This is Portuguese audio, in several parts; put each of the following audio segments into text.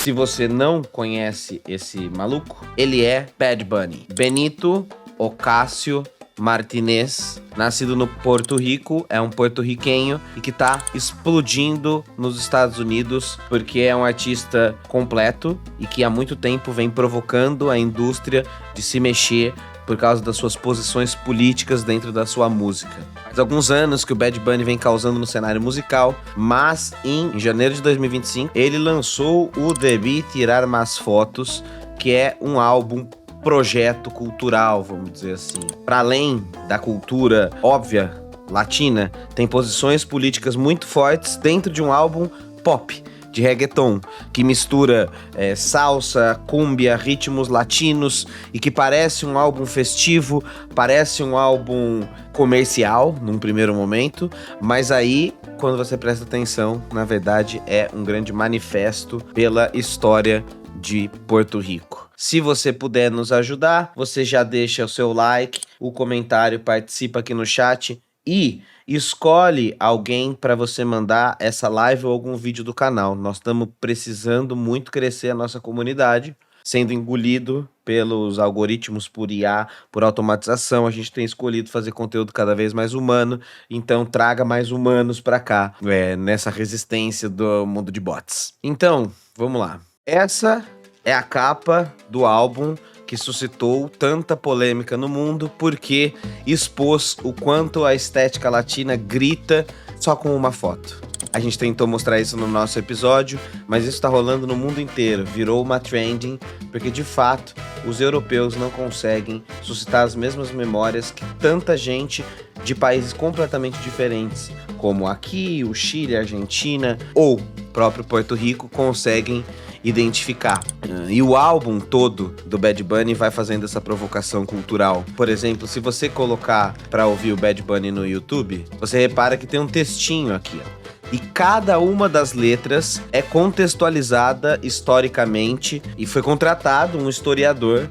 Se você não conhece esse maluco, ele é Bad Bunny. Benito Ocasio Martinez, nascido no Porto Rico, é um porto-riquenho e que tá explodindo nos Estados Unidos porque é um artista completo e que há muito tempo vem provocando a indústria de se mexer por causa das suas posições políticas dentro da sua música. Faz alguns anos que o Bad Bunny vem causando no cenário musical, mas em janeiro de 2025 ele lançou o Debí Tirar Mais Fotos, que é um álbum projeto cultural, vamos dizer assim. Para além da cultura óbvia latina, tem posições políticas muito fortes dentro de um álbum pop, de reggaeton, que mistura salsa, cúmbia, ritmos latinos e que parece um álbum festivo, parece um álbum comercial num primeiro momento, mas aí, quando você presta atenção, na verdade é um grande manifesto pela história de Porto Rico. Se você puder nos ajudar, você já deixa o seu like, o comentário, participa aqui no chat e escolhe alguém para você mandar essa live ou algum vídeo do canal. Nós estamos precisando muito crescer a nossa comunidade, sendo engolido pelos algoritmos por IA, por automatização. A gente tem escolhido fazer conteúdo cada vez mais humano, então traga mais humanos para cá, nessa resistência do mundo de bots. Então, vamos lá. Essa é a capa do álbum que suscitou tanta polêmica no mundo porque expôs o quanto a estética latina grita só com uma foto. A gente tentou mostrar isso no nosso episódio, mas isso tá rolando no mundo inteiro, virou uma trending, porque de fato os europeus não conseguem suscitar as mesmas memórias que tanta gente de países completamente diferentes, como aqui, o Chile, a Argentina ou próprio Porto Rico, conseguem identificar. E o álbum todo do Bad Bunny vai fazendo essa provocação cultural. Por exemplo, se você colocar para ouvir o Bad Bunny no YouTube, você repara que tem um textinho aqui, ó. E cada uma das letras é contextualizada historicamente e foi contratado um historiador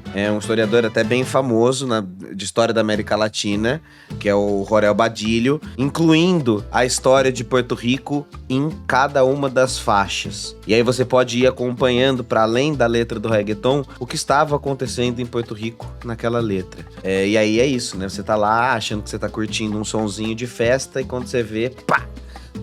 até bem famoso de história da América Latina, que é o Jorel Badilho, incluindo a história de Porto Rico em cada uma das faixas. E aí você pode ir acompanhando, para além da letra do reggaeton, o que estava acontecendo em Porto Rico naquela letra. E aí é isso, né? Você tá lá achando que você tá curtindo um sonzinho de festa e quando você vê, pá!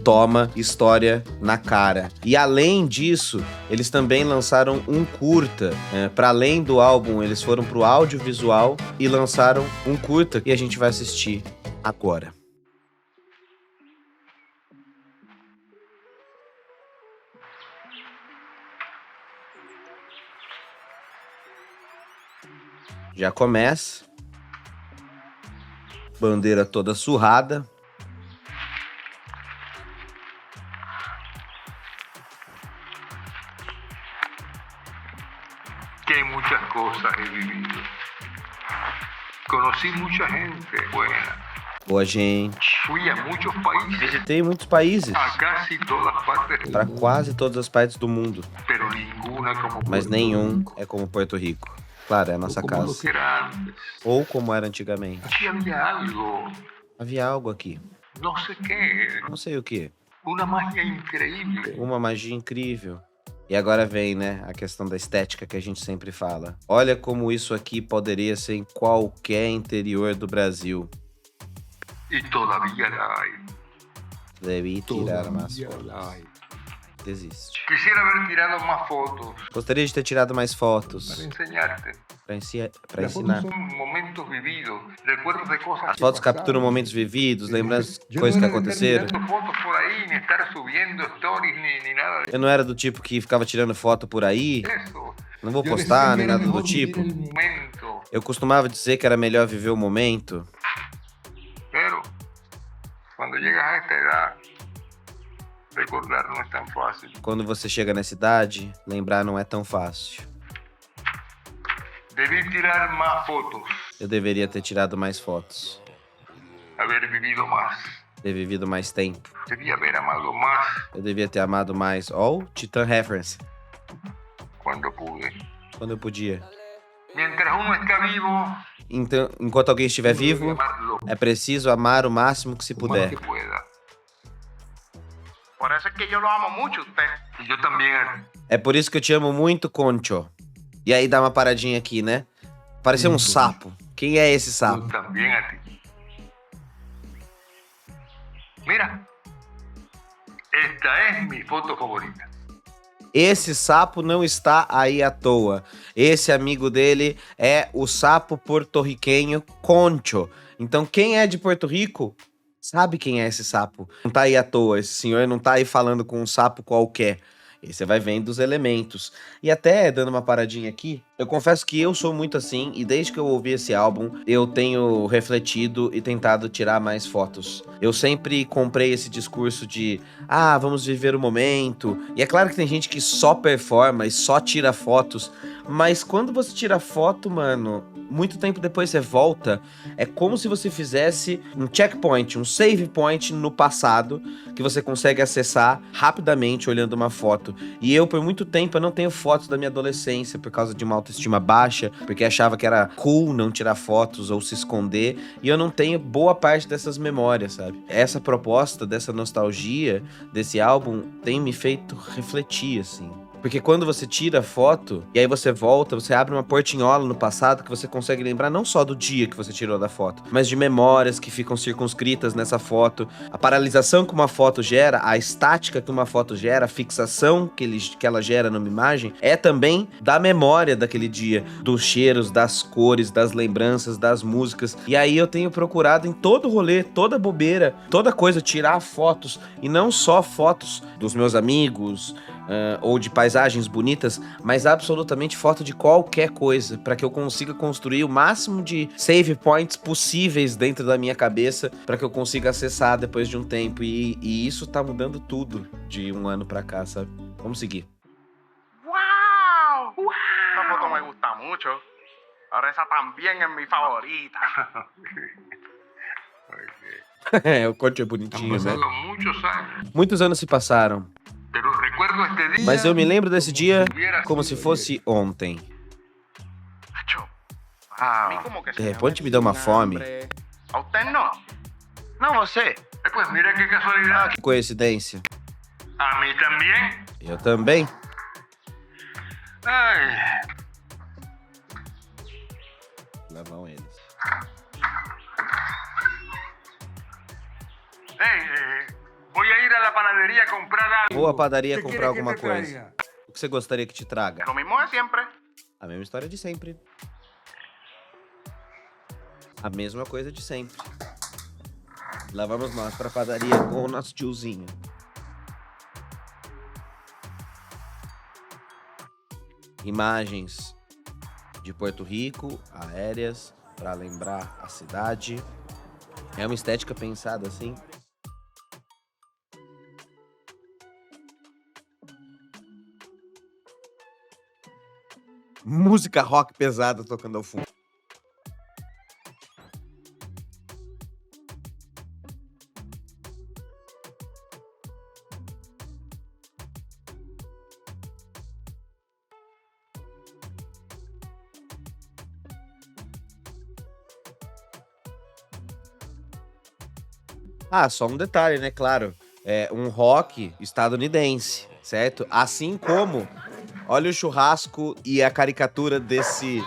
Toma história na cara. E além disso, eles também lançaram um curta. Para além do álbum, eles foram pro audiovisual e lançaram um curta que a gente vai assistir agora. Já começa. Bandeira toda surrada. Que muchas cosas he vivido. Conocí mucha gente buena. Boa gente. Fui a muchos países. Visitei muitos países. A casi todas partes. Para quase todas as partes do mundo. Pero ninguna como Mas Puerto nenhum Rico. é como Porto Rico. Claro, é a nossa Como lo casa. que era antes. Ou como era antigamente. Aquí había algo, Havia algo aqui. no sé qué, Não sei o que. una magia increíble. Uma magia incrível. E agora vem, né, a questão da estética que a gente sempre fala. Olha como isso aqui poderia ser em qualquer interior do Brasil. Y todavía la hay. Deve tirar mais fotos. Desiste. Quisiera haber tirado más fotos Gostaria de ter tirado mais para fotos. enseñarte. Pra Las ensinar. fotos son momentos vividos, recuerdos de cosas As que fotos pasaron. capturam momentos vividos, lembranças de coisas que aconteceram. Tirando fotos por ahí, ni estar subiendo stories, ni nada de Eu não era do tipo que ficava tirando foto por aí. eso. Não vou postar nem nada do tipo. El momento. Eu costumava dizer que era melhor viver o momento. Pero cuando llegas a esta edad, recordar no es tan fácil. Quando você chega nessa idade, lembrar não é tão fácil. Debí tirar más fotos, Eu deveria ter tirado mais fotos. haber vivido más. Ter vivido mais tempo. Debí haber amado más Eu devia ter amado mais. Ó, Titan Reference. cuando pude. Quando eu podia. Mientras uno está vivo, Então, enquanto alguém estiver vivo, amarlo é preciso amar o máximo que se lo más puder. que pueda. Por eso es que yo lo amo mucho a usted. Y yo también a ti. É por isso que eu te amo muito, Concho. E aí dá uma paradinha aqui, né? Pareceu um sapo. Quem é esse Yo sapo? también a ti. Mira, esta es mi foto favorita. Esse sapo não está aí à toa. Esse amigo dele é o sapo porto-riquenho Concho. Então, quem é de Porto Rico sabe quem é esse sapo. Não tá aí à toa. Esse senhor não tá aí falando com um sapo qualquer. E você vai vendo os elementos. E até dando uma paradinha aqui, eu confesso que eu sou muito assim, e desde que eu ouvi esse álbum, eu tenho refletido e tentado tirar mais fotos. Eu sempre comprei esse discurso de, vamos viver o momento. E é claro que tem gente que só performa e só tira fotos, mas quando você tira foto, mano, muito tempo depois você volta, é como se você fizesse um checkpoint, um save point no passado, que você consegue acessar rapidamente olhando uma foto. E eu, por muito tempo, eu não tenho fotos da minha adolescência por causa de uma autoestima baixa, porque achava que era cool não tirar fotos ou se esconder, e eu não tenho boa parte dessas memórias, sabe? Essa proposta, dessa nostalgia, desse álbum, tem me feito refletir, assim. Porque quando você tira a foto, e aí você volta, você abre uma portinhola no passado que você consegue lembrar não só do dia que você tirou da foto, mas de memórias que ficam circunscritas nessa foto, a paralisação que uma foto gera, a estática que uma foto gera, a fixação que ela gera numa imagem, é também da memória daquele dia, dos cheiros, das cores, das lembranças, das músicas. E aí eu tenho procurado em todo rolê, toda bobeira, toda coisa, tirar fotos, e não só fotos dos meus amigos, ou de paisagens bonitas, mas absolutamente foto de qualquer coisa, para que eu consiga construir o máximo de save points possíveis dentro da minha cabeça, para que eu consiga acessar depois de um tempo, e isso tá mudando tudo de um ano pra cá, sabe? Vamos seguir. ¡Wow! ¡Wow! Esa foto me gusta mucho. Ahora esa también es mi favorita. O corte é bonitinho, Han né? pasado muchos años, Muitos anos se passaram, pero recuerdo este día. mas eu me lembro desse dia como si hubiera como se sido fosse ontem. Acho. A mí como que De repente me deu uma fome. ¿A usted no? No, você. ayer. Pues mira qué casualidad. Que coincidência. A mí también. Eu também. Ay, Lá vão eles. voy a ir a la panadería a comprar algo. Vou à padaria ¿Qué comprar quiere que alguma te coisa. traiga? O que você gostaria que te traga? Lo mismo de siempre. A mesma história de sempre. A mesma coisa de sempre. Lá vamos nós pra padaria com o nosso tiozinho. Imagens de Porto Rico, aéreas, pra lembrar a cidade. É uma estética pensada assim. Música rock pesada tocando ao fundo. Só um detalhe, né? Claro, é um rock estadunidense, certo? Assim como, olha o churrasco e a caricatura desse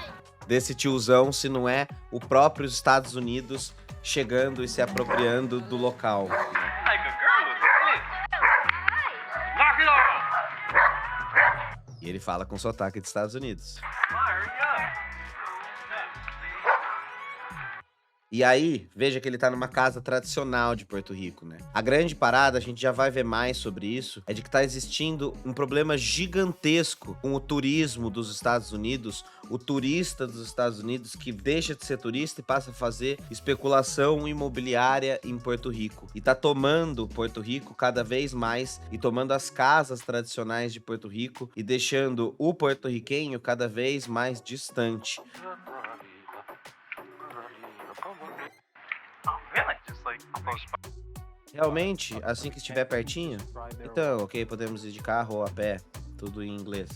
tiozão, se não é o próprio Estados Unidos chegando e se apropriando do local. Like a girl. Knock it off. E ele fala com sotaque dos Estados Unidos. Hurry up. E aí, veja que ele tá numa casa tradicional de Porto Rico, né? A grande parada, a gente já vai ver mais sobre isso, é de que tá existindo um problema gigantesco com o turismo dos Estados Unidos, o turista dos Estados Unidos que deixa de ser turista e passa a fazer especulação imobiliária em Porto Rico. E tá tomando Porto Rico cada vez mais e tomando as casas tradicionais de Porto Rico e deixando o porto-riquenho cada vez mais distante. Oh, really? Just like close by. Realmente, assim que estiver pertinho, então, ok, podemos ir de carro ou a pé, tudo em inglês.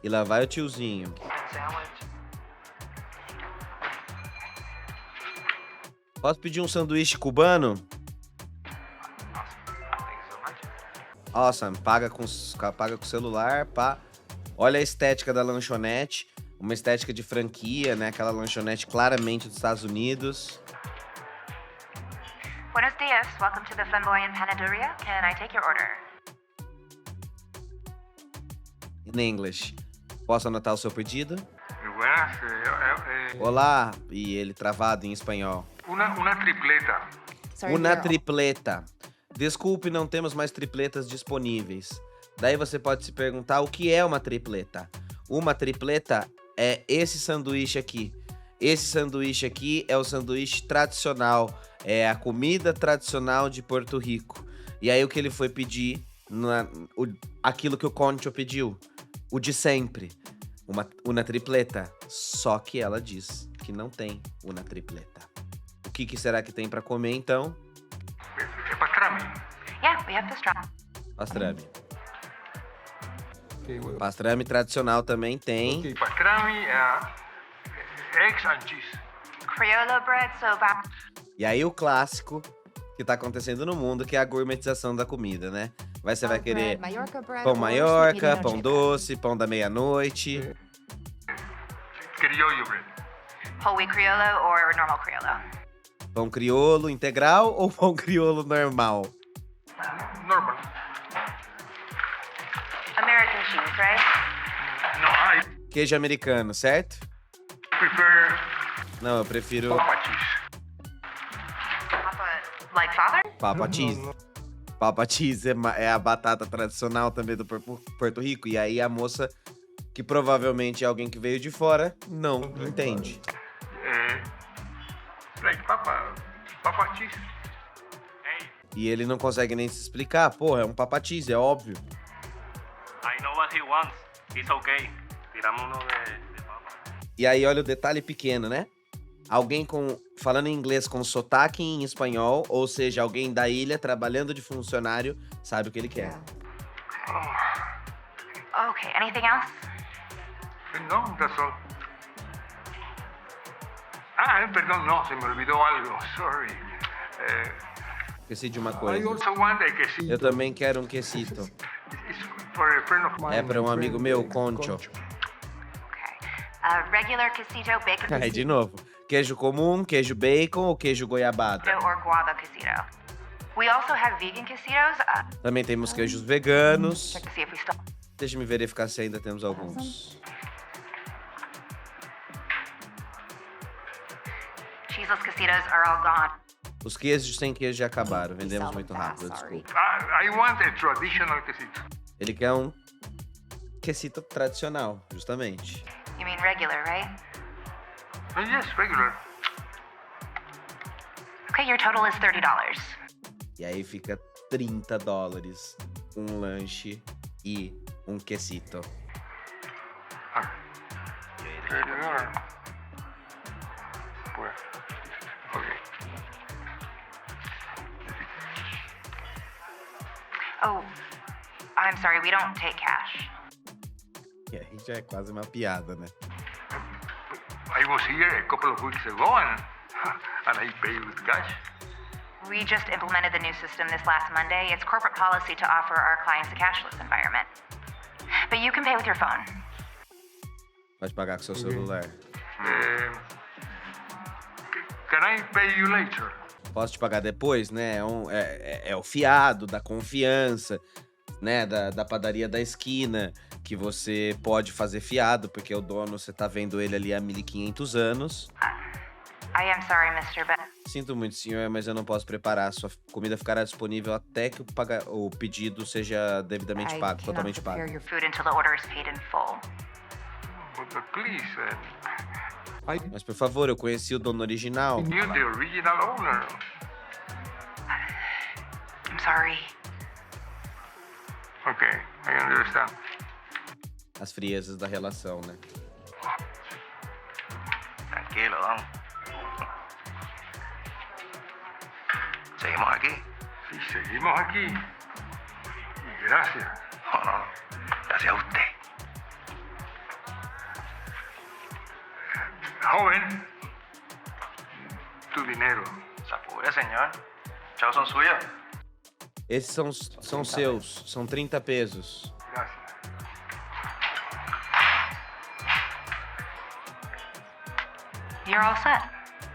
E lá vai o tiozinho. Posso pedir um sanduíche cubano? Awesome. Paga com o celular, pá. Olha a estética da lanchonete. Uma estética de franquia, né? Aquela lanchonete claramente dos Estados Unidos. Buenos dias. Welcome to the Flamboyant Panaderia. Can I take your order? In English. Posso anotar o seu pedido? Buenas, Olá. E ele travado em espanhol. una tripleta. Uma tripleta. Desculpe, não temos mais tripletas disponíveis. Daí você pode se perguntar o que é uma tripleta. Uma tripleta é esse sanduíche aqui. Esse sanduíche aqui é o sanduíche tradicional. É a comida tradicional de Porto Rico. E aí o que ele foi pedir, aquilo que o Concho pediu. O de sempre. Uma tripleta. Só que ela diz que não tem uma tripleta. O que será que tem pra comer então? Pastrami. Yeah, we have pastrami. Pastrami. Pastrami tradicional também tem. Pastrami, eggs and cheese. Criollo bread soba. E aí o clássico que tá acontecendo no mundo, que é a gourmetização da comida, né? Você vai querer pão Maiorca, pão doce, pão da meia-noite. Criollo bread. Whole wheat criollo or normal criollo? Pão crioulo integral ou pão crioulo normal? Normal. American cheese, right? No, I Queijo americano, certo? prefer Não, eu prefiro Papa cheese. Papa, like father? Papa cheese. Papa cheese é a batata tradicional também do Porto Rico. E aí a moça, que provavelmente é alguém que veio de fora, não entende. Like Papa cheese. E ele não consegue nem se explicar. Porra, é um Papa cheese, é óbvio. I know what he wants. It's okay. Tiramos uno de papa. E aí olha o detalhe pequeno, né? Alguém falando inglês com sotaque em espanhol, ou seja, alguém da ilha trabalhando de funcionário, sabe o que ele quer. Okay, anything else? No, that's all. Perdón, no, se me olvidó algo. Sorry. Esqueci de uma I coisa. also want a quesito. Eu também quero um quesito. It's for a friend of mine. É para um amigo meu, Concho. Okay. Regular quesito, bacon Aí de novo. Queijo comum, queijo bacon ou queijo goiabada? quesito, or guava quesito. We also have vegan quesitos. Também temos queijos veganos. Check to see if we still. Deixa eu verificar se ainda temos alguns. Cheeseless quesitos are all gone. Os queijos sem queijo já acabaram. Vendemos muito rápido, desculpa. I want a traditional quesito. Ele quer um quesito tradicional, justamente. You mean regular, right? Yes, regular. Okay, your total is $30. E aí fica $30. Um lanche e um quesito. Regular. Pues, okay. Oh, I'm sorry, we don't take cash. E aí já é quase uma piada, né? I was here a couple of weeks ago and I paid with cash. We just implemented the new system this last Monday. It's corporate policy to offer our clients a cashless environment. But you can pay with your phone. Pode pagar com seu celular. Can I pay you later? Posso te pagar depois, né? É o fiado da confiança, né? Da padaria da esquina, que você pode fazer fiado, porque o dono, você tá vendo ele ali há 1500 anos. I am sorry, Mr. But Sinto muito, senhor, mas eu não posso preparar. Sua comida ficará disponível até que o pedido seja devidamente pago, totalmente pago. your food until the order is paid in full. But please, Mas, por favor, eu conheci o dono original. you're the original owner. I'm sorry. Okay, I understand. As friezas da relação, né? Tranquilo, vamos. Seguimos aquí. Y seguimos aquí. Y gracias. No. Gracias a usted. Joven, tu dinero. Se apure, señor. Chavos son suyos. Esses são seus, são 30 pesos. Gracias. You're all set.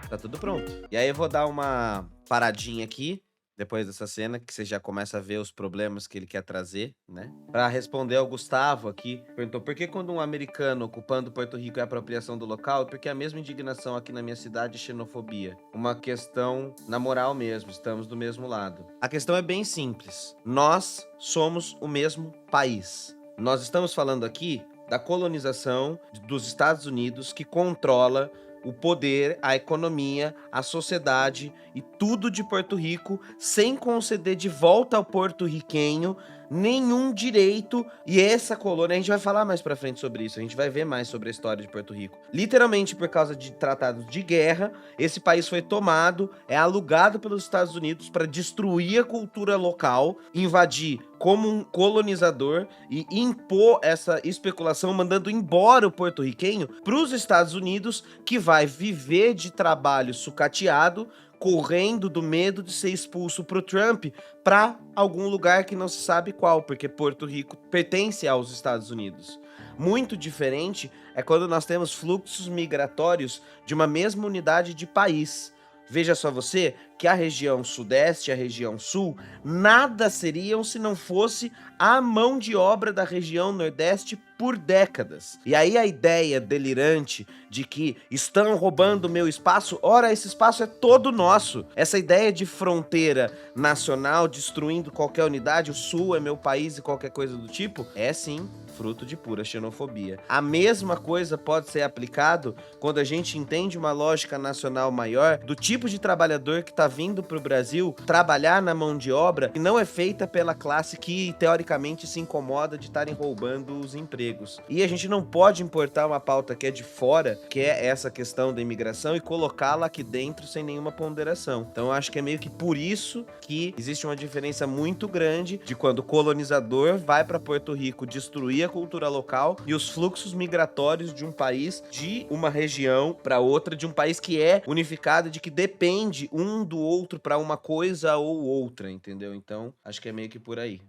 Tá tudo pronto. E aí eu vou dar uma paradinha aqui, depois dessa cena, que você já começa a ver os problemas que ele quer trazer, né? Pra responder ao Gustavo aqui, perguntou por que quando um americano ocupando Porto Rico é apropriação do local? Porque a mesma indignação aqui na minha cidade é xenofobia. Uma questão na moral mesmo, estamos do mesmo lado. A questão é bem simples. Nós somos o mesmo país. Nós estamos falando aqui da colonização dos Estados Unidos que controla o poder, a economia, a sociedade e tudo de Porto Rico, sem conceder de volta ao porto-riquenho nenhum direito. E essa colônia, a gente vai falar mais pra frente sobre isso, a gente vai ver mais sobre a história de Porto Rico. Literalmente por causa de tratados de guerra, esse país foi tomado, é alugado pelos Estados Unidos para destruir a cultura local, invadir como um colonizador e impor essa especulação, mandando embora o porto-riquenho para os Estados Unidos, que vai viver de trabalho sucateado, correndo do medo de ser expulso pro Trump para algum lugar que não se sabe qual, porque Porto Rico pertence aos Estados Unidos. Muito diferente é quando nós temos fluxos migratórios de uma mesma unidade de país. Veja só você que a região sudeste e a região sul nada seriam se não fosse a mão de obra da região nordeste por décadas. E aí a ideia delirante de que estão roubando meu espaço, ora, esse espaço é todo nosso. Essa ideia de fronteira nacional destruindo qualquer unidade, o sul é meu país e qualquer coisa do tipo, é sim fruto de pura xenofobia. A mesma coisa pode ser aplicado quando a gente entende uma lógica nacional maior do tipo de trabalhador que está vindo para o Brasil trabalhar na mão de obra que não é feita pela classe que teoricamente se incomoda de estarem roubando os empregos. E a gente não pode importar uma pauta que é de fora, que é essa questão da imigração, e colocá-la aqui dentro sem nenhuma ponderação. Então eu acho que é meio que por isso que existe uma diferença muito grande de quando o colonizador vai para Porto Rico destruir a cultura local e os fluxos migratórios de um país, de uma região para outra, de um país que é unificado, de que depende um do outro para uma coisa ou outra, entendeu? Então, acho que é meio que por aí.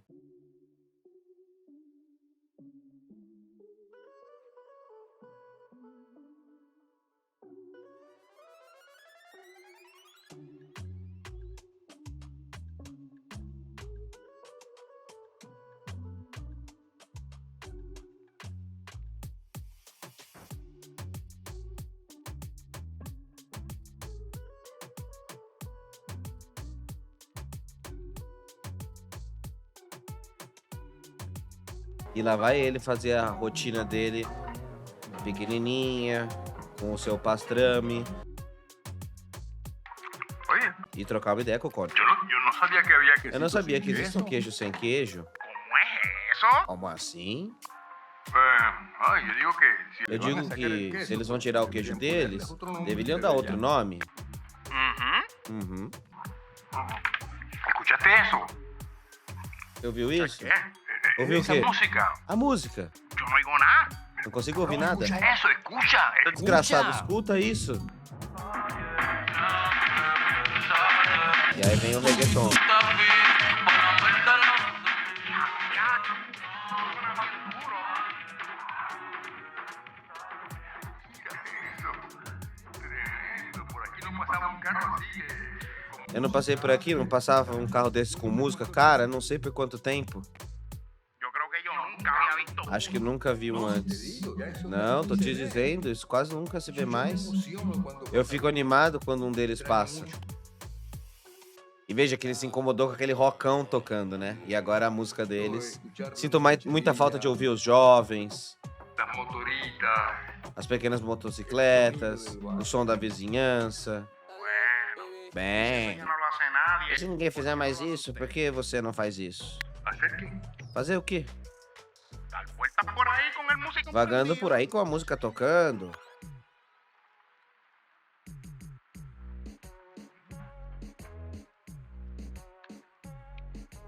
E lá vai ele fazer a rotina dele pequenininha, com o seu pastrame, Oye, e trocar uma ideia com o Conde. yo no sabía que había que... Eu não sabia que existe um queijo sem queijo. ¿Cómo es eso? Como assim? Yo digo que... si Eu le van a digo sacar el que queso, se eles vão tirar o queijo deberían deles, ponerle otro nombre, deveriam dar outro nome. Ujú. Uhum. ¿Escuchaste eso? Ouviu isso? ¿Qué? Ouviu o Esa quê? música. A música. Yo no oigo nada. Não consigo ouvir nada. Escucha eso, escucha. Desgraçado, escuta isso. E aí vem o reggaeton. Tremendo, por aquí no pasaba un carro así. Eu não passei por aqui, não passava um carro desse com música. Cara, não sei por quanto tempo. Yo creo que yo nunca había visto. Acho que nunca vi um antes. Não, tô te dizendo, isso quase nunca se vê mais. Eu fico animado quando um deles passa. E veja que ele se incomodou com aquele rockão tocando, né? E agora a música deles. Sinto muita falta de ouvir os jovens, Las motoritas. as pequenas motocicletas, o som da vizinhança. Bem, No lo hace nadie. se ninguém fizer mais isso, por que você não faz isso? ¿Hacer qué? Fazer o quê? Dar vueltas por ahí con el músico. Vagando por aí com a música tocando.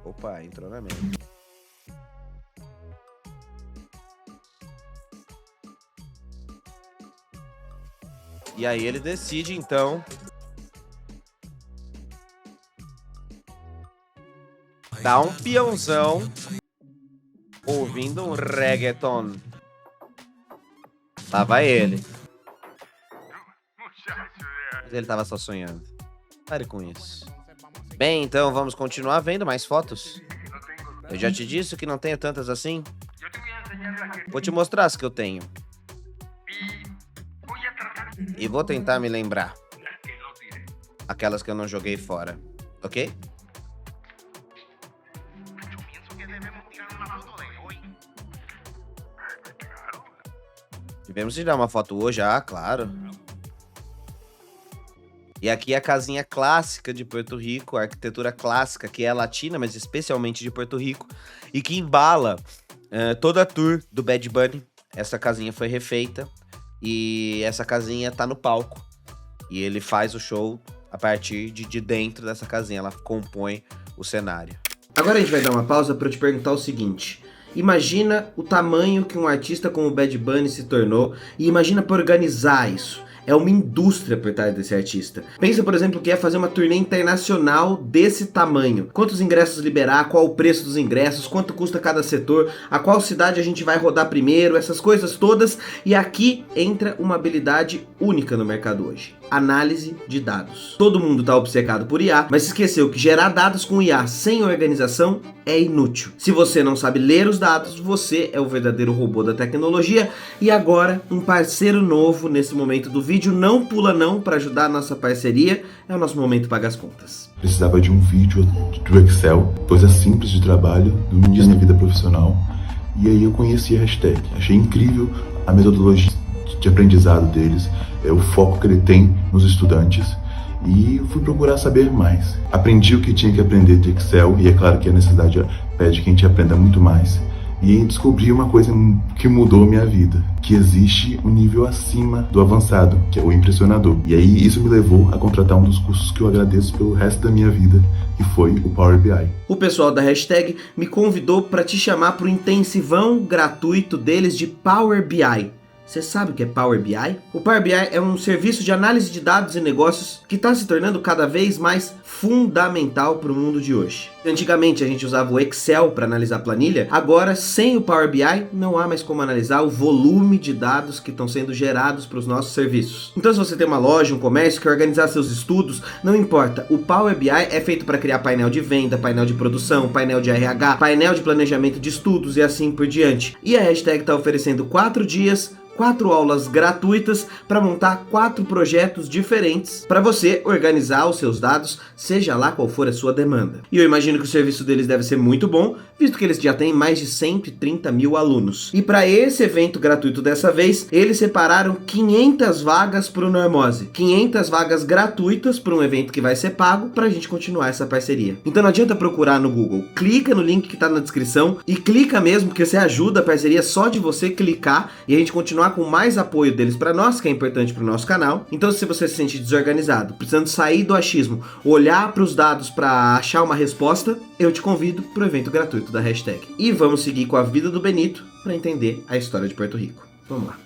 Opa, entrou na mente. E aí ele decide, então, dar um peãozão ouvindo um reggaeton. Lá vai ele. Mas ele tava só sonhando. Pare com isso. Bem, então vamos continuar vendo mais fotos. Eu já te disse que não tenho tantas assim. Vou te mostrar as que eu tenho. E vou tentar me lembrar. Aquelas que eu não joguei fora. Ok? Devemos tirar uma foto hoje, claro. E aqui é a casinha clássica de Porto Rico, a arquitetura clássica, que é latina, mas especialmente de Porto Rico, e que embala toda a tour do Bad Bunny. Essa casinha foi refeita e essa casinha tá no palco. E ele faz o show a partir de dentro dessa casinha, ela compõe o cenário. Agora a gente vai dar uma pausa para eu te perguntar o seguinte. Imagina o tamanho que um artista como o Bad Bunny se tornou e imagina para organizar isso. É uma indústria por trás desse artista. Pensa, por exemplo, que é fazer uma turnê internacional desse tamanho. Quantos ingressos liberar, qual o preço dos ingressos, quanto custa cada setor, a qual cidade a gente vai rodar primeiro, essas coisas todas. E aqui entra uma habilidade única no mercado hoje. Análise de dados. Todo mundo está obcecado por IA, mas esqueceu que gerar dados com IA sem organização é inútil. Se você não sabe ler os dados, você é o verdadeiro robô da tecnologia. E agora, um parceiro novo nesse momento do vídeo, não pula não, para ajudar a nossa parceria, é o nosso momento Paga as Contas. Precisava de um vídeo do Excel, coisa simples de trabalho, no início da vida profissional, e aí eu conheci a hashtag. Achei incrível a metodologia de aprendizado deles, o foco que ele tem nos estudantes, e fui procurar saber mais. Aprendi o que tinha que aprender de Excel, e é claro que a necessidade pede que a gente aprenda muito mais. E aí descobri uma coisa que mudou minha vida, que existe um nível acima do avançado, que é o impressionador. E aí isso me levou a contratar um dos cursos que eu agradeço pelo resto da minha vida, que foi o Power BI. O pessoal da hashtag me convidou para te chamar para o intensivão gratuito deles de Power BI. Você sabe o que é Power BI? O Power BI é um serviço de análise de dados e negócios que está se tornando cada vez mais fundamental para o mundo de hoje. Antigamente a gente usava o Excel para analisar planilha, agora sem o Power BI não há mais como analisar o volume de dados que estão sendo gerados para os nossos serviços. Então se você tem uma loja, um comércio, quer organizar seus estudos, não importa, o Power BI é feito para criar painel de venda, painel de produção, painel de RH, painel de planejamento de estudos e assim por diante. E a hashtag está oferecendo 4 dias, 4 aulas gratuitas para montar 4 projetos diferentes para você organizar os seus dados, seja lá qual for a sua demanda. E eu imagino que o serviço deles deve ser muito bom, visto que eles já têm mais de 130 mil alunos. E para esse evento gratuito dessa vez, eles separaram 500 vagas para o Normose. 500 vagas gratuitas para um evento que vai ser pago para a gente continuar essa parceria. Então não adianta procurar no Google, clica no link que está na descrição e clica mesmo, porque você ajuda a parceria só de você clicar e a gente continuar com mais apoio deles para nós, que é importante para o nosso canal. Então se você se sente desorganizado, precisando sair do achismo, olhar para os dados para achar uma resposta, eu te convido para o evento gratuito da hashtag. E vamos seguir com a vida do Benito para entender a história de Porto Rico. Vamos lá.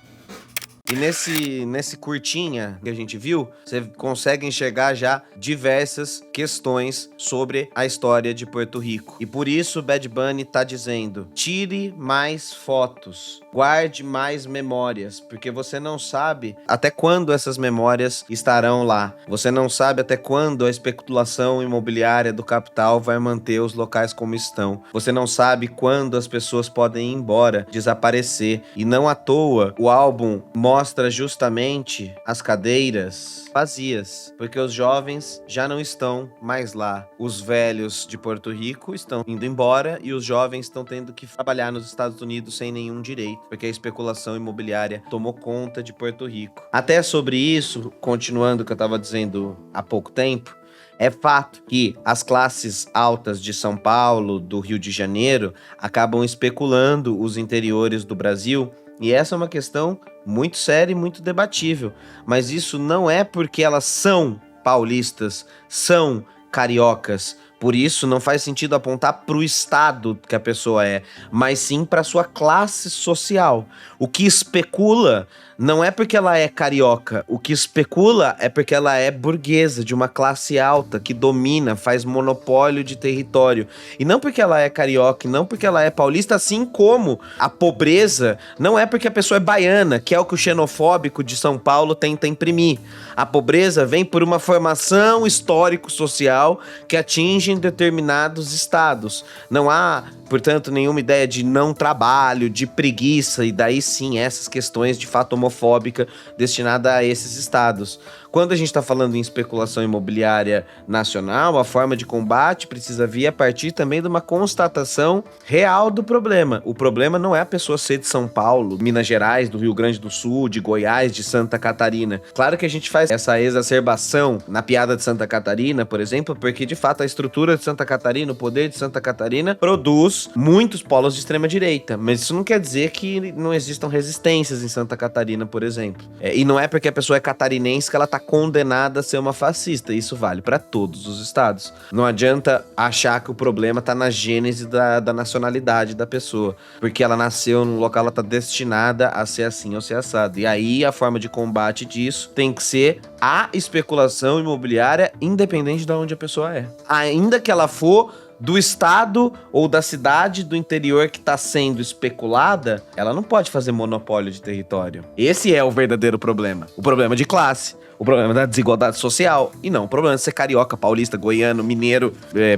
E nesse curtinha que a gente viu, você consegue enxergar já diversas questões sobre a história de Porto Rico. E por isso Bad Bunny tá dizendo, tire mais fotos, guarde mais memórias, porque você não sabe até quando essas memórias estarão lá. Você não sabe até quando a especulação imobiliária do capital vai manter os locais como estão. Você não sabe quando as pessoas podem ir embora, desaparecer. E não à toa, o álbum mostra justamente as cadeiras vazias, porque os jovens já não estão mais lá. Os velhos de Porto Rico estão indo embora e os jovens estão tendo que trabalhar nos Estados Unidos sem nenhum direito, porque a especulação imobiliária tomou conta de Porto Rico. Até sobre isso, continuando o que eu estava dizendo há pouco tempo, é fato que as classes altas de São Paulo, do Rio de Janeiro, acabam especulando os interiores do Brasil. E essa é uma questão muito séria e muito debatível. Mas isso não é porque elas são paulistas, são cariocas, Por isso, não faz sentido apontar pro estado que a pessoa é, mas sim pra sua classe social. O que especula não é porque ela é carioca, o que especula é porque ela é burguesa, de uma classe alta, que domina, faz monopólio de território. E não porque ela é carioca, e não porque ela é paulista, assim como a pobreza não é porque a pessoa é baiana, que é o que o xenofóbico de São Paulo tenta imprimir. A pobreza vem por uma formação histórico-social que atinge determinados estados. Não há, portanto, nenhuma ideia de não trabalho, de preguiça, e daí sim essas questões de fato homofóbica destinada a esses estados. Quando a gente está falando em especulação imobiliária nacional, a forma de combate precisa vir a partir também de uma constatação real do problema. O problema não é a pessoa ser de São Paulo, Minas Gerais, do Rio Grande do Sul, de Goiás, de Santa Catarina. Claro que a gente faz essa exacerbação na piada de Santa Catarina, por exemplo, porque de fato a estrutura de Santa Catarina, o poder de Santa Catarina, produz muitos polos de extrema direita. Mas isso não quer dizer que não existam resistências em Santa Catarina, por exemplo. E não é porque a pessoa é catarinense que ela tá condenada a ser uma fascista. Isso vale para todos os estados. Não adianta achar que o problema tá na gênese da nacionalidade da pessoa, porque ela nasceu num local, ela tá destinada a ser assim ou ser assado. E aí a forma de combate disso tem que ser a especulação imobiliária, independente de onde a pessoa é. Ainda que ela for do estado ou da cidade do interior que está sendo especulada, ela não pode fazer monopólio de território. Esse é o verdadeiro problema. O problema de classe. O problema da desigualdade social. E não o problema de ser carioca, paulista, goiano, mineiro,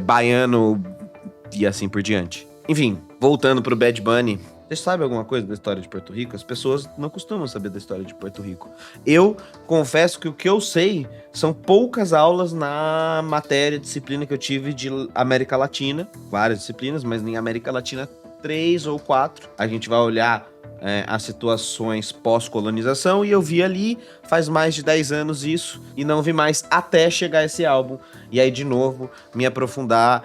baiano e assim por diante. Enfim, voltando pro Bad Bunny. Você sabe alguma coisa da história de Porto Rico? As pessoas não costumam saber da história de Porto Rico. Eu confesso que o que eu sei são poucas aulas na matéria, disciplina que eu tive de América Latina. Várias disciplinas, mas em América Latina 3 ou 4. A gente vai olhar as situações pós-colonização, e eu vi ali faz mais de 10 anos isso, e não vi mais até chegar esse álbum, e aí de novo me aprofundar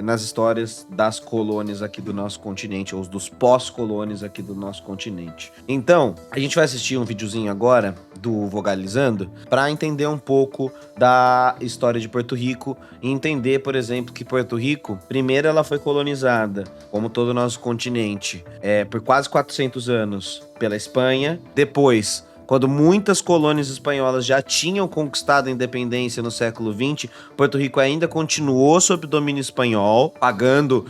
nas histórias das colônias aqui do nosso continente, ou dos pós-colônias aqui do nosso continente. Então, a gente vai assistir um videozinho agora do Vogalizando para entender um pouco da história de Porto Rico e entender, por exemplo, que Porto Rico, primeiro ela foi colonizada, como todo o nosso continente, por quase 400 anos pela Espanha. Depois, quando muitas colônias espanholas já tinham conquistado a independência no século XX, Porto Rico ainda continuou sob domínio espanhol, pagando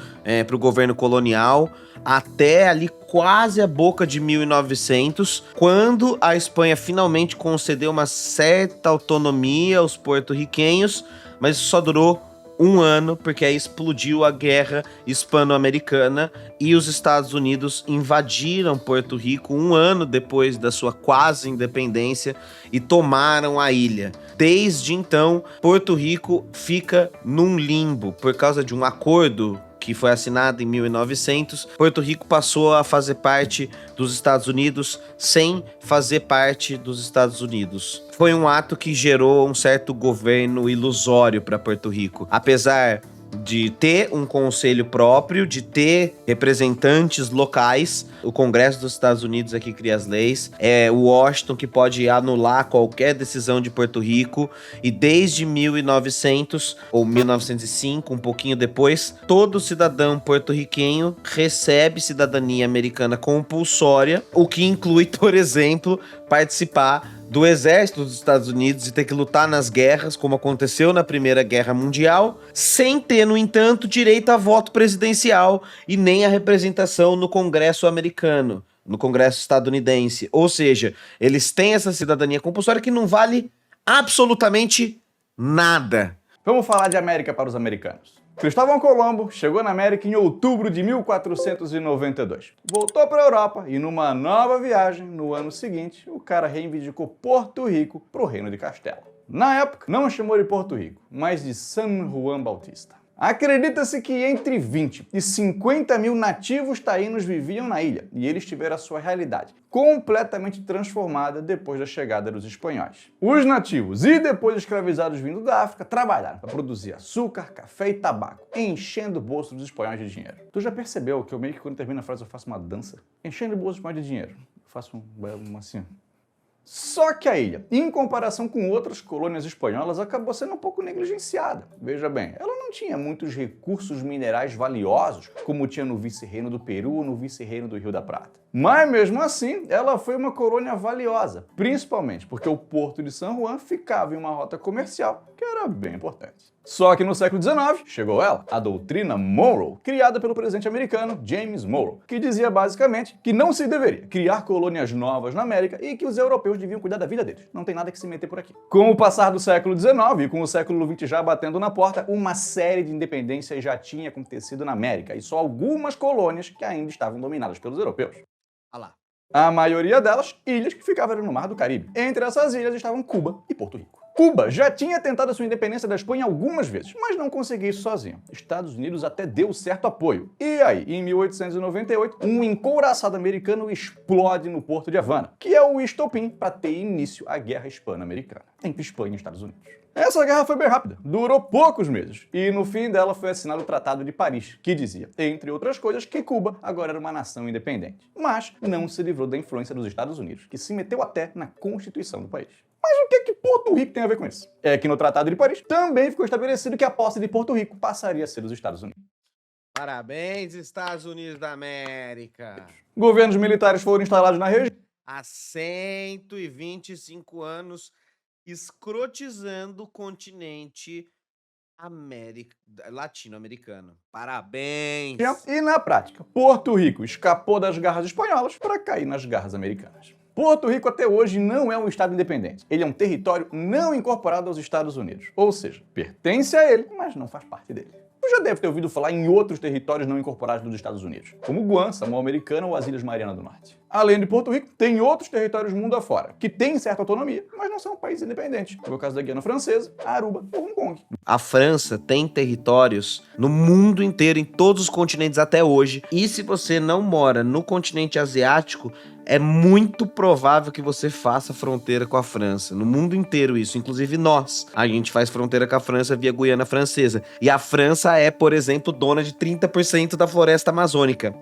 para o governo colonial, até ali quase a boca de 1900, quando a Espanha finalmente concedeu uma certa autonomia aos porto-riquenhos, mas isso só durou um ano, porque aí explodiu a guerra hispano-americana e os Estados Unidos invadiram Porto Rico um ano depois da sua quase independência e tomaram a ilha. Desde então, Porto Rico fica num limbo por causa de um acordo que foi assinado em 1900, Porto Rico passou a fazer parte dos Estados Unidos sem fazer parte dos Estados Unidos. Foi um ato que gerou um certo governo ilusório para Porto Rico. Apesar de ter um conselho próprio, de ter representantes locais, o Congresso dos Estados Unidos aqui cria as leis, é o Washington que pode anular qualquer decisão de Porto Rico, e desde 1900 ou 1905, um pouquinho depois, todo cidadão porto-riquenho recebe cidadania americana compulsória, o que inclui, por exemplo, participar do exército dos Estados Unidos e ter que lutar nas guerras, como aconteceu na Primeira Guerra Mundial, sem ter, no entanto, direito a voto presidencial e nem a representação no Congresso americano, no Congresso estadunidense. Ou seja, eles têm essa cidadania compulsória que não vale absolutamente nada. Vamos falar de América para os americanos. Cristóvão Colombo chegou na América em outubro de 1492. Voltou para a Europa e numa nova viagem, no ano seguinte, o cara reivindicou Porto Rico para o Reino de Castela. Na época, não chamou de Porto Rico, mas de San Juan Bautista. Acredita-se que entre 20 e 50 mil nativos taínos viviam na ilha, e eles tiveram a sua realidade completamente transformada depois da chegada dos espanhóis. Os nativos e depois escravizados vindo da África trabalharam para produzir açúcar, café e tabaco, enchendo o bolso dos espanhóis de dinheiro. Tu já percebeu que eu meio que quando termina a frase eu faço uma dança? Enchendo o bolso dos espanhóis de dinheiro. Eu faço uma assim. Só que a ilha, em comparação com outras colônias espanholas, acabou sendo um pouco negligenciada. Veja bem, ela não tinha muitos recursos minerais valiosos, como tinha no vice-reino do Peru ou no vice-reino do Rio da Prata. Mas mesmo assim, ela foi uma colônia valiosa, principalmente porque o porto de San Juan ficava em uma rota comercial que era bem importante. Só que no século XIX, chegou ela, a doutrina Monroe, criada pelo presidente americano James Monroe, que dizia basicamente que não se deveria criar colônias novas na América e que os europeus deviam cuidar da vida deles. Não tem nada que se meter por aqui. Com o passar do século XIX e com o século XX já batendo na porta, uma série de independências já tinha acontecido na América e só algumas colônias que ainda estavam dominadas pelos europeus. Olha lá. A maioria delas, ilhas que ficavam no Mar do Caribe. Entre essas ilhas estavam Cuba e Porto Rico. Cuba já tinha tentado a sua independência da Espanha algumas vezes, mas não conseguia isso sozinho. Estados Unidos até deu certo apoio. E aí, em 1898, um encouraçado americano explode no Porto de Havana, que é o estopim para ter início a Guerra Hispano-Americana, entre Espanha e Estados Unidos. Essa guerra foi bem rápida, durou poucos meses, e no fim dela foi assinado o Tratado de Paris, que dizia, entre outras coisas, que Cuba agora era uma nação independente. Mas não se livrou da influência dos Estados Unidos, que se meteu até na Constituição do país. Mas o que Porto Rico tem a ver com isso? É que no Tratado de Paris também ficou estabelecido que a posse de Porto Rico passaria a ser dos Estados Unidos. Parabéns, Estados Unidos da América. Governos militares foram instalados na região. Há 125 anos, escrotizando o continente latino-americano. Parabéns! E na prática, Porto Rico escapou das garras espanholas para cair nas garras americanas. Porto Rico até hoje não é um estado independente. Ele é um território não incorporado aos Estados Unidos. Ou seja, pertence a ele, mas não faz parte dele. Você já deve ter ouvido falar em outros territórios não incorporados dos Estados Unidos, como Guam, Samoa Americana ou as Ilhas Marianas do Norte. Além de Porto Rico, tem outros territórios mundo afora, que têm certa autonomia, mas não são países independentes, como é o caso da Guiana Francesa, Aruba ou Hong Kong. A França tem territórios no mundo inteiro, em todos os continentes até hoje, e se você não mora no continente asiático, é muito provável que você faça fronteira com a França. No mundo inteiro isso, inclusive nós. A gente faz fronteira com a França via Guiana Francesa. E a França é, por exemplo, dona de 30% da floresta amazônica.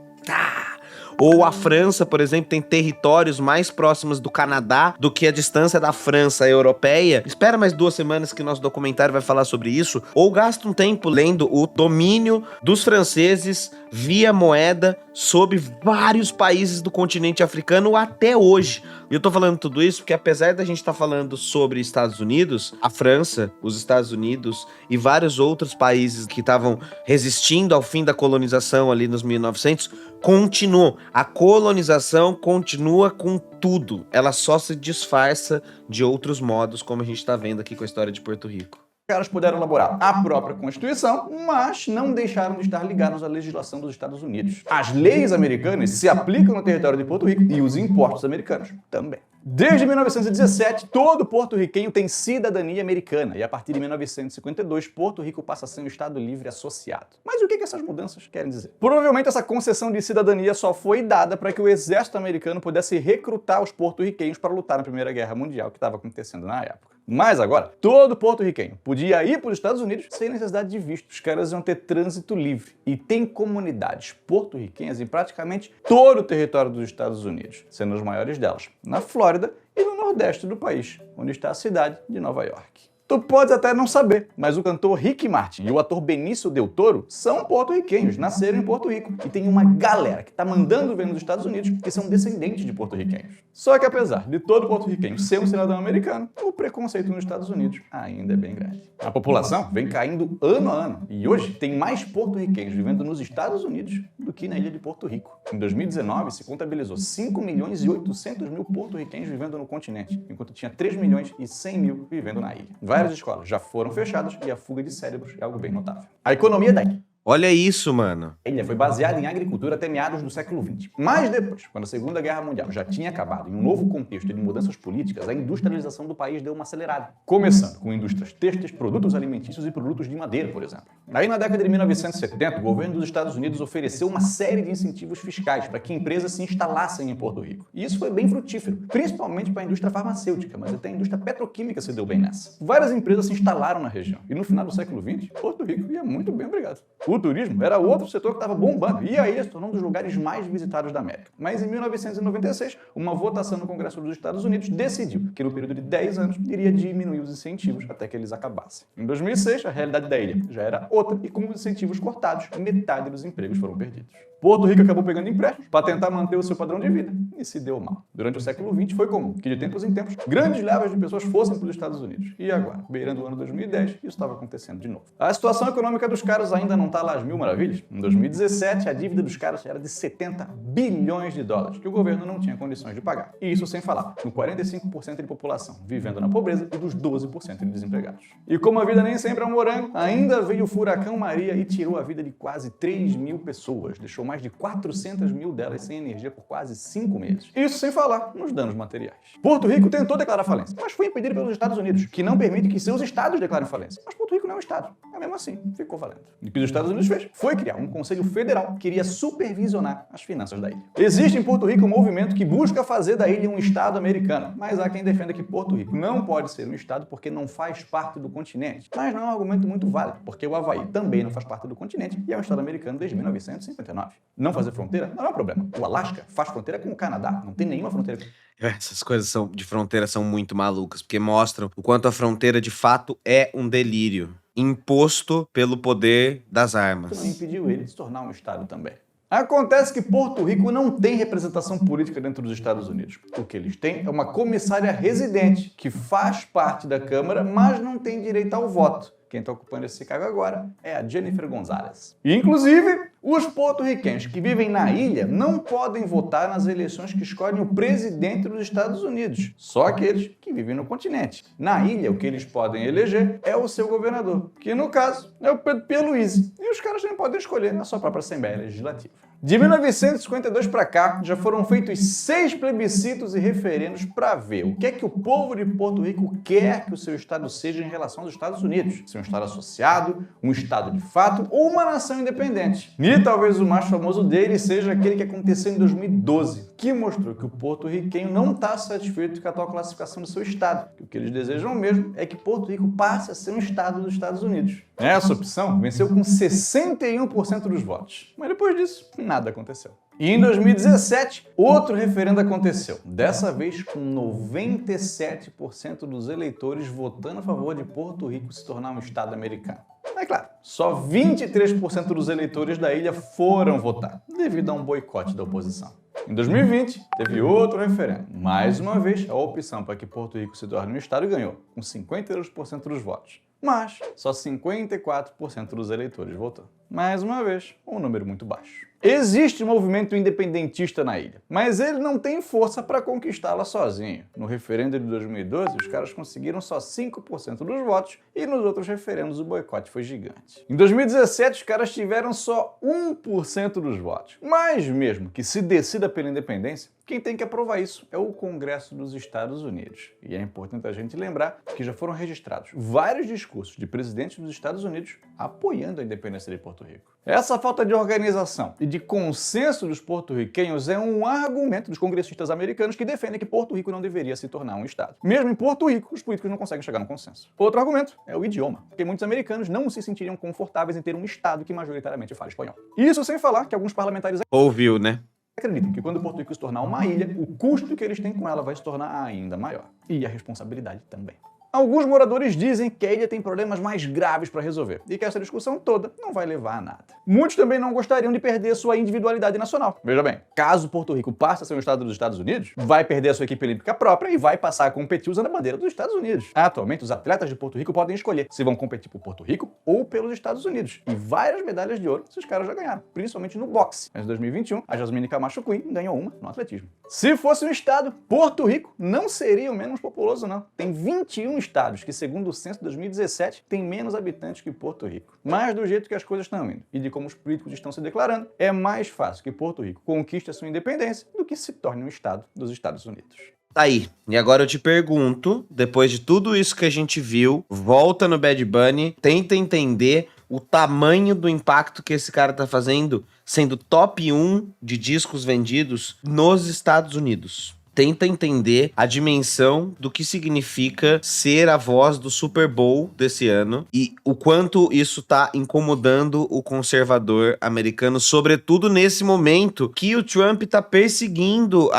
Ou a França, por exemplo, tem territórios mais próximos do Canadá do que a distância da França europeia. Espera mais 2 semanas que nosso documentário vai falar sobre isso. Ou gasta um tempo lendo o domínio dos franceses via moeda sobre vários países do continente africano até hoje. E eu tô falando tudo isso porque, apesar da gente estar falando sobre Estados Unidos, a França, os Estados Unidos e vários outros países que estavam resistindo ao fim da colonização ali nos 1900, continuam. A colonização continua com tudo. Ela só se disfarça de outros modos, como a gente tá vendo aqui com a história de Porto Rico. Os caras puderam elaborar a própria Constituição, mas não deixaram de estar ligados à legislação dos Estados Unidos. As leis americanas se aplicam no território de Porto Rico e os impostos americanos também. Desde 1917, todo porto-riquenho tem cidadania americana e a partir de 1952, Porto Rico passa a ser um estado livre associado. Mas o que essas mudanças querem dizer? Provavelmente essa concessão de cidadania só foi dada para que o exército americano pudesse recrutar os porto-riquenhos para lutar na Primeira Guerra Mundial que estava acontecendo na época. Mas agora, todo porto-riquenho podia ir para os Estados Unidos sem necessidade de visto. Os caras iam ter trânsito livre. E tem comunidades porto-riquenhas em praticamente todo o território dos Estados Unidos, sendo as maiores delas na Flórida e no nordeste do país, onde está a cidade de Nova York. Tu podes até não saber, mas o cantor Ricky Martin e o ator Benício Del Toro são porto-riquenhos, nasceram em Porto Rico. E tem uma galera que tá mandando ver nos Estados Unidos que são descendentes de porto-riquenhos. Só que apesar de todo porto-riquenho ser um cidadão americano, o preconceito nos Estados Unidos ainda é bem grande. A população vem caindo ano a ano e hoje tem mais porto-riquenhos vivendo nos Estados Unidos do que na ilha de Porto Rico. Em 2019 se contabilizou 5.800.000 porto-riquenhos vivendo no continente, enquanto tinha 3.100.000 vivendo na ilha. Várias escolas já foram fechadas e a fuga de cérebros é algo bem notável. A economia da ilha. Olha isso, mano. A ilha foi baseada em agricultura até meados do século XX. Mas depois, quando a Segunda Guerra Mundial já tinha acabado em um novo contexto de mudanças políticas, a industrialização do país deu uma acelerada. Começando com indústrias têxteis, produtos alimentícios e produtos de madeira, por exemplo. Aí na década de 1970, o governo dos Estados Unidos ofereceu uma série de incentivos fiscais para que empresas se instalassem em Porto Rico. E isso foi bem frutífero, principalmente para a indústria farmacêutica, mas até a indústria petroquímica se deu bem nessa. Várias empresas se instalaram na região. E no final do século XX, Porto Rico ia muito bem, obrigado. O turismo era outro setor que estava bombando e a ilha se tornou um dos lugares mais visitados da América. Mas em 1996, uma votação no Congresso dos Estados Unidos decidiu que no período de 10 anos iria diminuir os incentivos até que eles acabassem. Em 2006, a realidade da ilha já era outra e com os incentivos cortados, metade dos empregos foram perdidos. Porto Rico acabou pegando empréstimos para tentar manter o seu padrão de vida e se deu mal. Durante o século XX foi comum que de tempos em tempos grandes levas de pessoas fossem para os Estados Unidos. E agora, beirando o ano 2010, isso estava acontecendo de novo. A situação econômica dos caras ainda não está lá às mil maravilhas. Em 2017, a dívida dos caras era de 70 bilhões de dólares, que o governo não tinha condições de pagar. E isso sem falar no 45% de população vivendo na pobreza e dos 12% de desempregados. E como a vida nem sempre é um morango, ainda veio o furacão Maria e tirou a vida de quase 3 mil pessoas, deixou mais de 400 mil delas sem energia por quase 5 meses. Isso sem falar nos danos materiais. Porto Rico tentou declarar falência, mas foi impedido pelos Estados Unidos, que não permite que seus estados declarem falência. Mas Porto Rico não é um estado. É mesmo assim, ficou valendo. E o que os Estados Unidos fez foi criar um conselho federal que iria supervisionar as finanças da ilha. Existe em Porto Rico um movimento que busca fazer da ilha um estado americano, mas há quem defenda que Porto Rico não pode ser um estado porque não faz parte do continente. Mas não é um argumento muito válido, porque o Havaí também não faz parte do continente e é um estado americano desde 1959. Não fazer fronteira não é um problema. O Alasca faz fronteira com o Canadá, não tem nenhuma fronteira com... Essas coisas de fronteira são muito malucas, porque mostram o quanto a fronteira de fato é um delírio imposto pelo poder das armas. Não impediu ele de se tornar um estado também. Acontece que Porto Rico não tem representação política dentro dos Estados Unidos. O que eles têm é uma comissária residente que faz parte da Câmara, mas não tem direito ao voto. Quem está ocupando esse cargo agora é a Jennifer Gonzalez. E, inclusive, os porto-riquenhos que vivem na ilha não podem votar nas eleições que escolhem o presidente dos Estados Unidos. Só aqueles que vivem no continente. Na ilha, o que eles podem eleger é o seu governador, que no caso é o Pedro Pierluisi. E os caras nem podem escolher na sua própria Assembleia Legislativa. De 1952 para cá, já foram feitos 6 plebiscitos e referendos para ver o que é que o povo de Porto Rico quer que o seu estado seja em relação aos Estados Unidos. Se é um estado associado, um estado de fato ou uma nação independente. E talvez o mais famoso deles seja aquele que aconteceu em 2012, que mostrou que o porto-riquenho não está satisfeito com a atual classificação do seu estado. Que o que eles desejam mesmo é que Porto Rico passe a ser um estado dos Estados Unidos. Essa opção venceu com 61% dos votos. Mas depois disso, nada aconteceu. E em 2017, outro referendo aconteceu. Dessa vez com 97% dos eleitores votando a favor de Porto Rico se tornar um estado americano. É claro, só 23% dos eleitores da ilha foram votar, devido a um boicote da oposição. Em 2020, teve outro referendo. Mais uma vez, a opção para que Porto Rico se torne um estado ganhou, com 52% dos votos. Mas só 54% dos eleitores votou. Mais uma vez, um número muito baixo. Existe um movimento independentista na ilha, mas ele não tem força para conquistá-la sozinho. No referendo de 2012, os caras conseguiram só 5% dos votos e nos outros referendos o boicote foi gigante. Em 2017, os caras tiveram só 1% dos votos. Mas mesmo que se decida pela independência, quem tem que aprovar isso é o Congresso dos Estados Unidos. E é importante a gente lembrar que já foram registrados vários discursos de presidentes dos Estados Unidos apoiando a independência de Porto Rico. Essa falta de organização e de consenso dos porto-riquenhos é um argumento dos congressistas americanos que defendem que Porto Rico não deveria se tornar um estado. Mesmo em Porto Rico, os políticos não conseguem chegar no consenso. Outro argumento é o idioma, porque muitos americanos não se sentiriam confortáveis em ter um estado que majoritariamente fala espanhol. Isso sem falar que alguns parlamentares Ouviu, né? acreditam que quando Porto Rico se tornar uma ilha, o custo que eles têm com ela vai se tornar ainda maior. E a responsabilidade também. Alguns moradores dizem que a ilha tem problemas mais graves para resolver e que essa discussão toda não vai levar a nada. Muitos também não gostariam de perder sua individualidade nacional. Veja bem, caso Porto Rico passe a ser um estado dos Estados Unidos, vai perder a sua equipe olímpica própria e vai passar a competir usando a bandeira dos Estados Unidos. Atualmente, os atletas de Porto Rico podem escolher se vão competir por Porto Rico ou pelos Estados Unidos. E várias medalhas de ouro esses caras já ganharam, principalmente no boxe. Mas em 2021, a Jasmine Camacho Queen ganhou uma no atletismo. Se fosse um estado, Porto Rico não seria o menos populoso, não. Tem 21 estados que, segundo o censo de 2017, tem menos habitantes que Porto Rico. Mas do jeito que as coisas estão indo e de como os políticos estão se declarando, é mais fácil que Porto Rico conquiste a sua independência do que se torne um estado dos Estados Unidos. Tá aí. E agora eu te pergunto, depois de tudo isso que a gente viu, volta no Bad Bunny, tenta entender o tamanho do impacto que esse cara tá fazendo, sendo top 1 de discos vendidos nos Estados Unidos. tenta entender a dimensão do que significa ser a voz do Super Bowl desse ano e o quanto isso tá incomodando o conservador americano, sobretudo nesse momento que o Trump tá perseguindo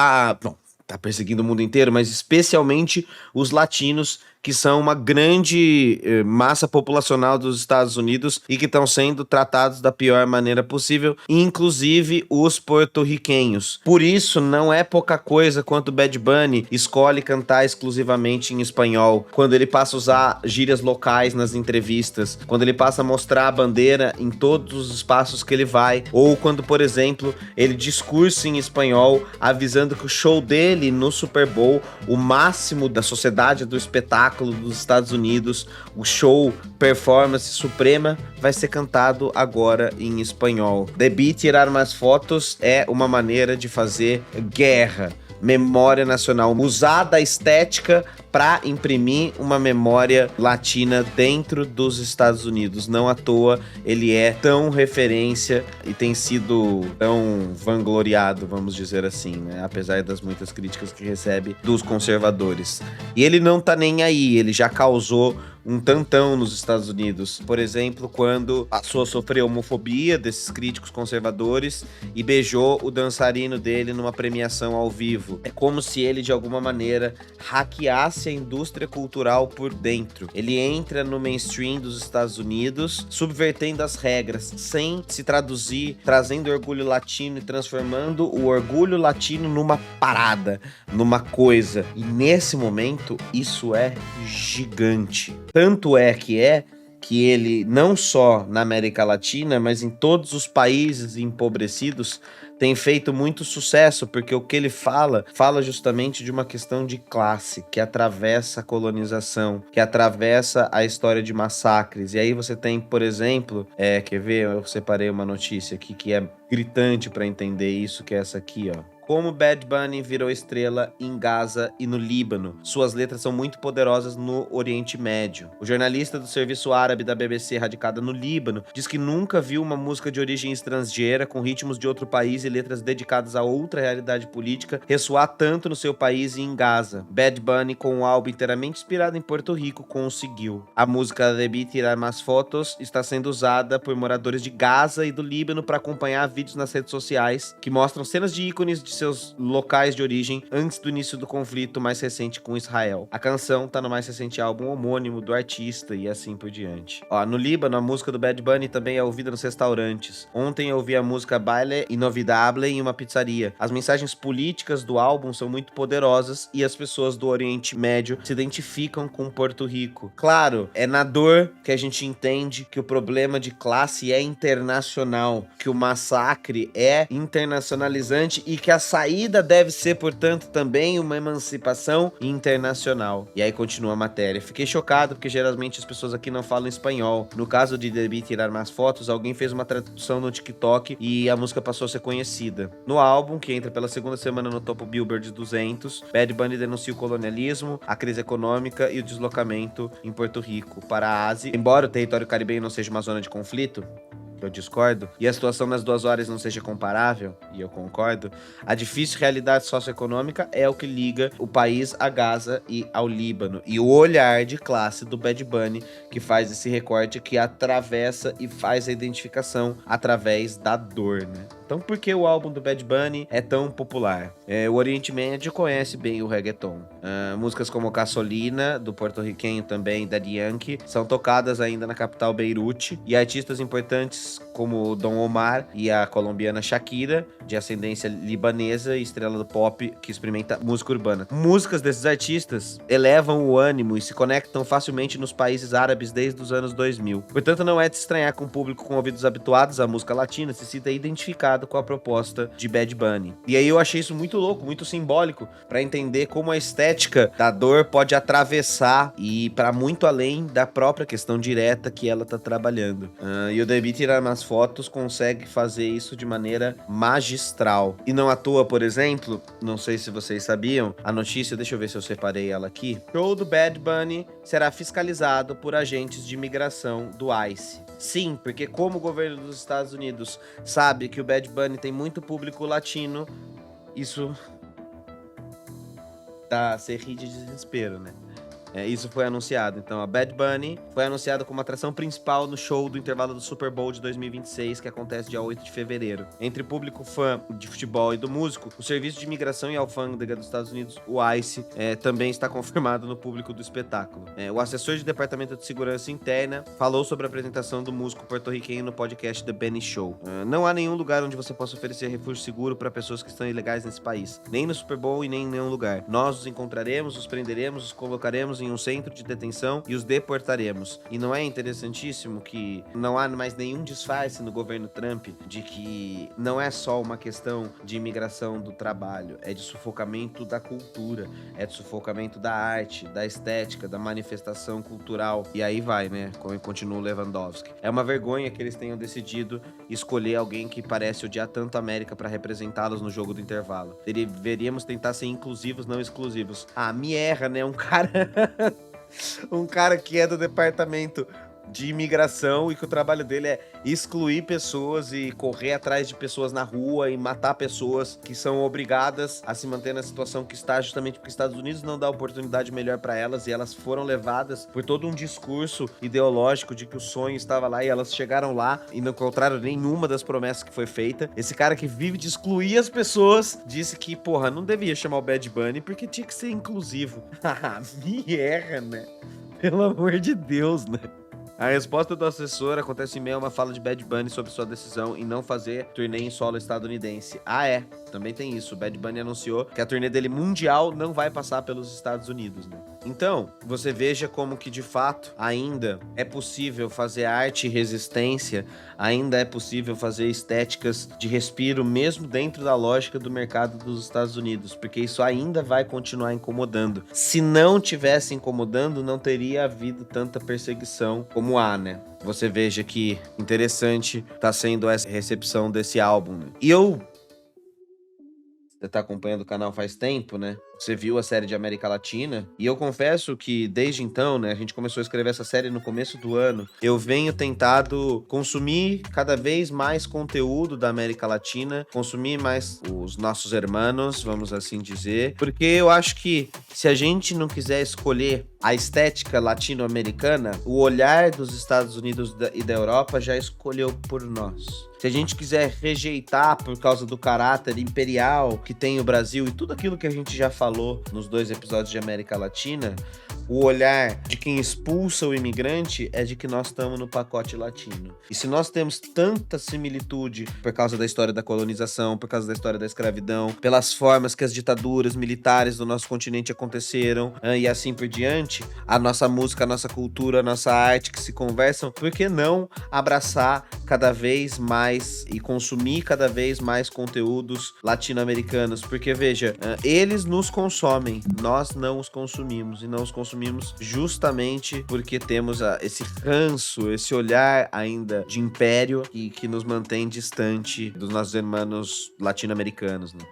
tá perseguindo o mundo inteiro, mas especialmente os latinos, que são uma grande massa populacional dos Estados Unidos e que estão sendo tratados da pior maneira possível, inclusive os porto-riquenhos. Por isso, não é pouca coisa quando o Bad Bunny escolhe cantar exclusivamente em espanhol, quando ele passa a usar gírias locais nas entrevistas, quando ele passa a mostrar a bandeira em todos os espaços que ele vai, ou quando, por exemplo, ele discursa em espanhol, avisando que o show dele no Super Bowl, o máximo da sociedade do espetáculo dos Estados Unidos, o show Performance Suprema, vai ser cantado agora em espanhol. Debí tirar mais fotos é uma maneira de fazer guerra, memória nacional, usar da estética para imprimir uma memória latina dentro dos Estados Unidos. Não à toa ele é tão referência e tem sido tão vangloriado, vamos dizer assim, né? Apesar das muitas críticas que recebe dos conservadores. E ele não tá nem aí, ele já causou um tantão nos Estados Unidos. Por exemplo, quando a sua sofreu homofobia desses críticos conservadores e beijou o dançarino dele numa premiação ao vivo. É como se ele, de alguma maneira, hackeasse a indústria cultural por dentro. Ele entra no mainstream dos Estados Unidos, subvertendo as regras, sem se traduzir, trazendo orgulho latino e transformando o orgulho latino numa parada, numa coisa. E nesse momento, isso é gigante. Tanto é que ele, não só na América Latina, mas em todos os países empobrecidos, tem feito muito sucesso, porque o que ele fala justamente de uma questão de classe, que atravessa a colonização, que atravessa a história de massacres. E aí você tem, por exemplo, quer ver? Eu separei uma notícia aqui que é gritante para entender isso, que é essa aqui, ó. Como Bad Bunny virou estrela em Gaza e no Líbano. Suas letras são muito poderosas no Oriente Médio. O jornalista do serviço árabe da BBC, radicada no Líbano, diz que nunca viu uma música de origem estrangeira com ritmos de outro país e letras dedicadas a outra realidade política ressoar tanto no seu país e em Gaza. Bad Bunny, com um álbum inteiramente inspirado em Porto Rico, conseguiu. A música Debí Tirar Mais Fotos está sendo usada por moradores de Gaza e do Líbano para acompanhar vídeos nas redes sociais que mostram cenas de ícones de seus locais de origem antes do início do conflito mais recente com Israel. A canção tá no mais recente álbum homônimo do artista e assim por diante. No Líbano, a música do Bad Bunny também é ouvida nos restaurantes. Ontem eu ouvi a música Baile Inolvidable em uma pizzaria. As mensagens políticas do álbum são muito poderosas e as pessoas do Oriente Médio se identificam com Porto Rico. Claro, é na dor que a gente entende que o problema de classe é internacional, que o massacre é internacionalizante e que a saída deve ser, portanto, também uma emancipação internacional. E aí continua a matéria. Fiquei chocado porque geralmente as pessoas aqui não falam espanhol. No caso de Debí Tirar Mais Fotos, alguém fez uma tradução no TikTok e a música passou a ser conhecida. No álbum, que entra pela segunda semana no topo Billboard 200, Bad Bunny denuncia o colonialismo, a crise econômica e o deslocamento em Porto Rico para a Ásia. Embora o território caribenho não seja uma zona de conflito, eu discordo, e a situação nas duas horas não seja comparável, e eu concordo, a difícil realidade socioeconômica é o que liga o país a Gaza e ao Líbano, e o olhar de classe do Bad Bunny que faz esse recorte, que atravessa e faz a identificação através da dor, né? Então por que o álbum do Bad Bunny é tão popular? O Oriente Médio conhece bem o reggaeton. Músicas como Gasolina, do porto-riquenho também, Daddy Yankee, são tocadas ainda na capital Beirute, e artistas importantes como Don Omar e a colombiana Shakira, de ascendência libanesa e estrela do pop que experimenta música urbana. Músicas desses artistas elevam o ânimo e se conectam facilmente nos países árabes desde os anos 2000. Portanto, não é de se estranhar com um público com ouvidos habituados à música latina se sinta identificado com a proposta de Bad Bunny. E aí eu achei isso muito louco, muito simbólico, para entender como a estética da dor pode atravessar e para muito além da própria questão direta que ela tá trabalhando. E o Debí Tirar Mais Fotos consegue fazer isso de maneira magistral. E não à toa, por exemplo, não sei se vocês sabiam, a notícia, deixa eu ver se eu separei ela aqui. Show do Bad Bunny será fiscalizado por agentes de imigração do ICE. Sim, porque como o governo dos Estados Unidos sabe que o Bad Bunny tem muito público latino, isso Você ri de desespero, né? Isso foi anunciado. Então, a Bad Bunny foi anunciada como atração principal no show do intervalo do Super Bowl de 2026, que acontece dia 8 de fevereiro. Entre o público fã de futebol e do músico, o Serviço de Imigração e Alfândega dos Estados Unidos, o ICE, também está confirmado no público do espetáculo. O assessor de Departamento de Segurança Interna falou sobre a apresentação do músico porto-riquenho no podcast The Benny Show. Não há nenhum lugar onde você possa oferecer refúgio seguro para pessoas que estão ilegais nesse país. Nem no Super Bowl e nem em nenhum lugar. Nós os encontraremos, os prenderemos, os colocaremos em um centro de detenção e os deportaremos. E não é interessantíssimo que não há mais nenhum disfarce no governo Trump de que não é só uma questão de imigração do trabalho, é de sufocamento da cultura, é de sufocamento da arte, da estética, da manifestação cultural. E aí vai, né? Como continua o Lewandowski. É uma vergonha que eles tenham decidido escolher alguém que parece odiar tanto a América para representá-los no jogo do intervalo. Deveríamos tentar ser inclusivos, não exclusivos. Me erra, né? Um cara que é do departamento de imigração e que o trabalho dele é excluir pessoas e correr atrás de pessoas na rua e matar pessoas que são obrigadas a se manter na situação que está, justamente porque os Estados Unidos não dá oportunidade melhor para elas e elas foram levadas por todo um discurso ideológico de que o sonho estava lá e elas chegaram lá e não encontraram nenhuma das promessas que foi feita. Esse cara que vive de excluir as pessoas disse que, não devia chamar o Bad Bunny porque tinha que ser inclusivo. Me erra, né? Pelo amor de Deus, né? A resposta do assessor acontece em meio a uma fala de Bad Bunny sobre sua decisão em não fazer turnê em solo estadunidense. Também tem isso. O Bad Bunny anunciou que a turnê dele mundial não vai passar pelos Estados Unidos, né? Então, você veja como que de fato ainda é possível fazer arte e resistência, ainda é possível fazer estéticas de respiro mesmo dentro da lógica do mercado dos Estados Unidos, porque isso ainda vai continuar incomodando. Se não tivesse incomodando, não teria havido tanta perseguição como há, né? Você veja que interessante tá sendo essa recepção desse álbum, né? E você tá acompanhando o canal faz tempo, né? Você viu a série de América Latina. E eu confesso que desde então, né? A gente começou a escrever essa série no começo do ano. Eu venho tentado consumir cada vez mais conteúdo da América Latina. Consumir mais os nossos hermanos, vamos assim dizer. Porque eu acho que se a gente não quiser escolher a estética latino-americana, o olhar dos Estados Unidos e da Europa já escolheu por nós. Se a gente quiser rejeitar por causa do caráter imperial que tem o Brasil e tudo aquilo que a gente já falou nos 2 episódios de América Latina, o olhar de quem expulsa o imigrante é de que nós estamos no pacote latino. E se nós temos tanta similitude por causa da história da colonização, por causa da história da escravidão, pelas formas que as ditaduras militares do nosso continente aconteceram e assim por diante, a nossa música, a nossa cultura, a nossa arte que se conversam, por que não abraçar cada vez mais e consumir cada vez mais conteúdos latino-americanos? Porque, veja, eles nos consomem, nós não os consumimos, e não os consumimos justamente porque temos esse ranço, esse olhar ainda de império que nos mantém distante dos nossos irmãos latino-americanos, né?